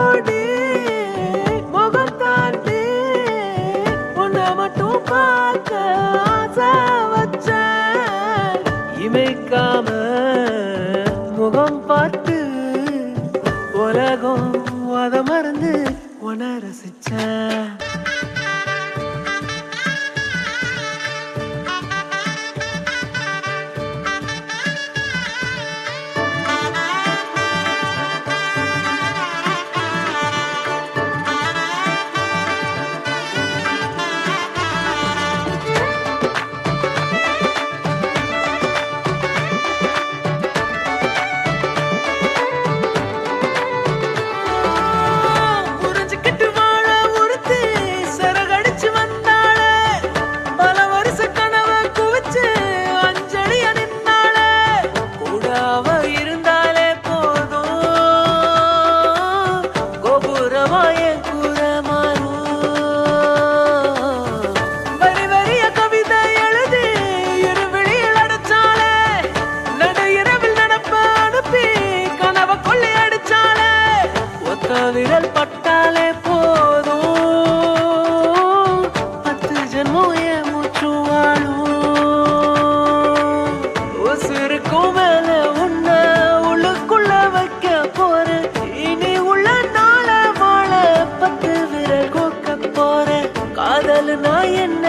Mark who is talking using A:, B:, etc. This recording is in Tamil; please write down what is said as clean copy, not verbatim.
A: மூடி முகம் தாண்டி உன்னை மட்டும் பார்க்க ஆசை வச்சேன். இமைக்காம முகம் பார்த்து உலகம் அத மறந்து உன்னை ரசிச்சேன். விரல் பட்டாலே போதும் 10 ஜென்மம் என் மூச்சு வாழும். உசுருக்கும் மேல உன்னை உள்ளுக்குள்ள வைக்க போறேன். இனி உள்ள நாள வாழ 10 விரல் கோக்க போறேன். காதல் நான் என்ன